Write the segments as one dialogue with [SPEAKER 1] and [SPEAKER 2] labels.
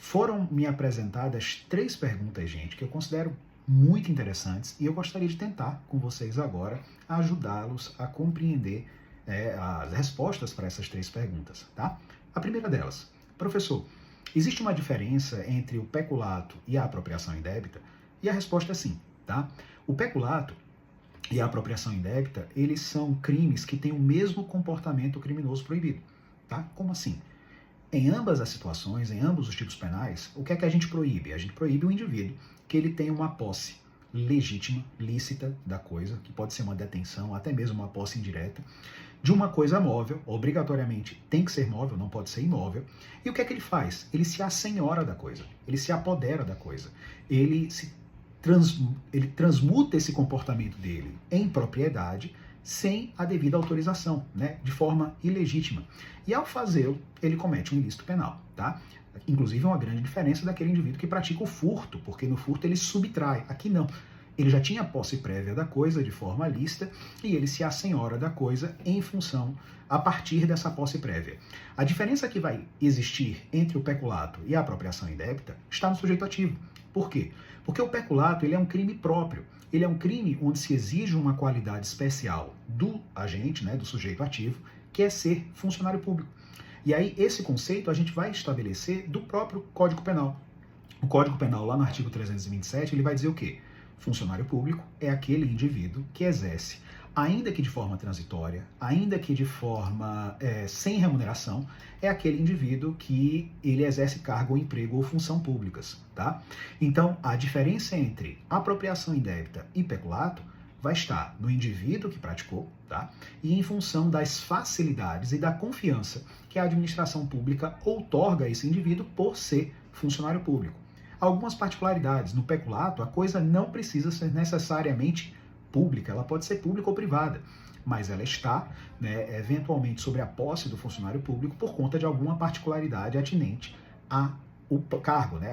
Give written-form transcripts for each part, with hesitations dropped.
[SPEAKER 1] foram me apresentadas 3 perguntas, gente, que eu considero muito interessantes e eu gostaria de tentar com vocês agora ajudá-los a compreender as respostas para essas 3 perguntas, tá? A primeira delas, professor, existe uma diferença entre o peculato e a apropriação indébita? E a resposta é sim, tá? O peculato e a apropriação indébita, eles são crimes que têm o mesmo comportamento criminoso proibido, tá? Como assim? Em ambas as situações, em ambos os tipos penais, o que é que a gente proíbe? A gente proíbe o indivíduo que ele tenha uma posse legítima, lícita da coisa, que pode ser uma detenção, até mesmo uma posse indireta, de uma coisa móvel, obrigatoriamente tem que ser móvel, não pode ser imóvel. E o que é que ele faz? Ele se assenhora da coisa, ele se apodera da coisa, ele transmuta esse comportamento dele em propriedade sem a devida autorização, né, de forma ilegítima. E ao fazê-lo, ele comete um ilícito penal, tá? Inclusive é uma grande diferença daquele indivíduo que pratica o furto, porque no furto ele subtrai, aqui não. Ele já tinha posse prévia da coisa de forma lícita e ele se assenhora da coisa em função, a partir dessa posse prévia. A diferença que vai existir entre o peculato e a apropriação indébita está no sujeito ativo. Por quê? Porque o peculato ele é um crime próprio. Ele é um crime onde se exige uma qualidade especial do agente, né, do sujeito ativo, que é ser funcionário público. E aí esse conceito a gente vai estabelecer do próprio Código Penal. O Código Penal, lá no artigo 327, ele vai dizer o quê? Funcionário público é aquele indivíduo que exerce, ainda que de forma transitória, ainda que de forma sem remuneração, é aquele indivíduo que ele exerce cargo ou emprego ou função públicas, tá? Então, a diferença entre apropriação indébita e peculato vai estar no indivíduo que praticou, tá? E em função das facilidades e da confiança que a administração pública outorga a esse indivíduo por ser funcionário público. Algumas particularidades. No peculato, a coisa não precisa ser necessariamente pública, ela pode ser pública ou privada, mas ela está, né, eventualmente sobre a posse do funcionário público por conta de alguma particularidade atinente ao cargo, né,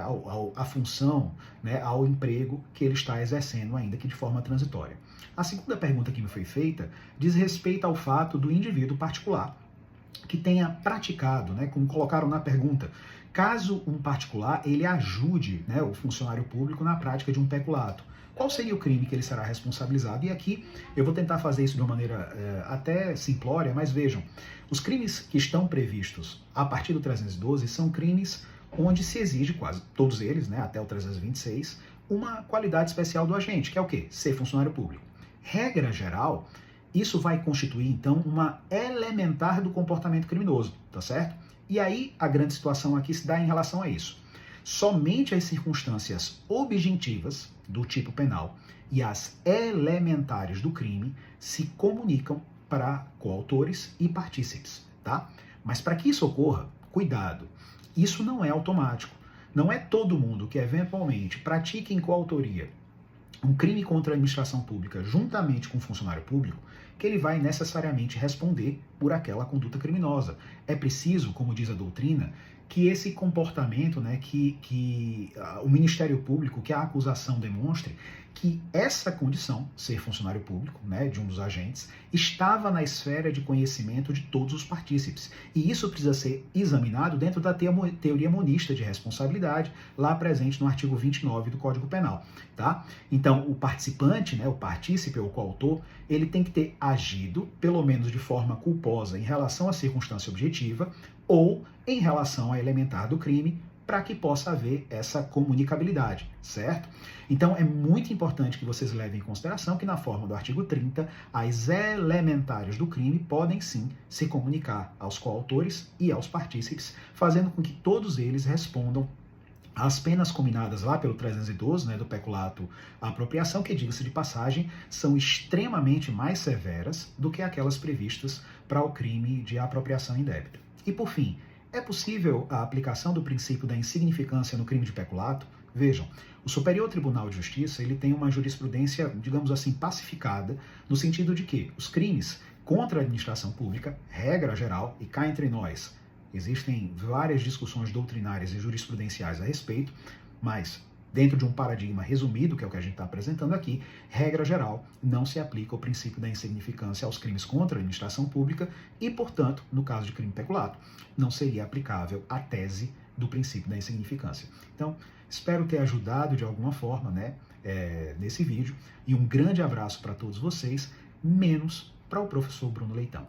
[SPEAKER 1] à função, né, ao emprego que ele está exercendo, ainda que de forma transitória. A segunda pergunta que me foi feita diz respeito ao fato do indivíduo particular que tenha praticado, né, como colocaram na pergunta, caso um particular ele ajude, né, o funcionário público na prática de um peculato, qual seria o crime que ele será responsabilizado? E aqui eu vou tentar fazer isso de uma maneira até simplória, mas vejam, os crimes que estão previstos a partir do 312 são crimes onde se exige, quase todos eles, né, até o 326, uma qualidade especial do agente, que é o quê? Ser funcionário público. Regra geral, isso vai constituir, então, uma elementar do comportamento criminoso, tá certo? E aí, a grande situação aqui se dá em relação a isso. Somente as circunstâncias objetivas do tipo penal e as elementares do crime se comunicam para coautores e partícipes, tá? Mas para que isso ocorra, cuidado, isso não é automático. Não é todo mundo que eventualmente pratica em coautoria um crime contra a administração pública juntamente com o funcionário público que ele vai necessariamente responder por aquela conduta criminosa. É preciso, como diz a doutrina, que esse comportamento, né, que o Ministério Público, que a acusação demonstre que essa condição, ser funcionário público, né, de um dos agentes, estava na esfera de conhecimento de todos os partícipes. E isso precisa ser examinado dentro da teoria monista de responsabilidade, lá presente no artigo 29 do Código Penal, tá? Então, o participante, né, o partícipe ou coautor, ele tem que ter agido, pelo menos de forma culposa, em relação à circunstância objetiva ou em relação a elementar do crime, para que possa haver essa comunicabilidade, certo? Então é muito importante que vocês levem em consideração que na forma do artigo 30, as elementares do crime podem sim se comunicar aos coautores e aos partícipes, fazendo com que todos eles respondam às penas combinadas lá pelo 312, né, do peculato à apropriação, que, diga-se de passagem, são extremamente mais severas do que aquelas previstas para o crime de apropriação indébita. E por fim, é possível a aplicação do princípio da insignificância no crime de peculato? Vejam, o Superior Tribunal de Justiça ele tem uma jurisprudência, digamos assim, pacificada, no sentido de que os crimes contra a administração pública, regra geral, e cá entre nós, existem várias discussões doutrinárias e jurisprudenciais a respeito, mas dentro de um paradigma resumido, que é o que a gente está apresentando aqui, regra geral, não se aplica o princípio da insignificância aos crimes contra a administração pública e, portanto, no caso de crime peculato, não seria aplicável a tese do princípio da insignificância. Então, espero ter ajudado de alguma forma, né, nesse vídeo, e um grande abraço para todos vocês, menos para o professor Bruno Leitão.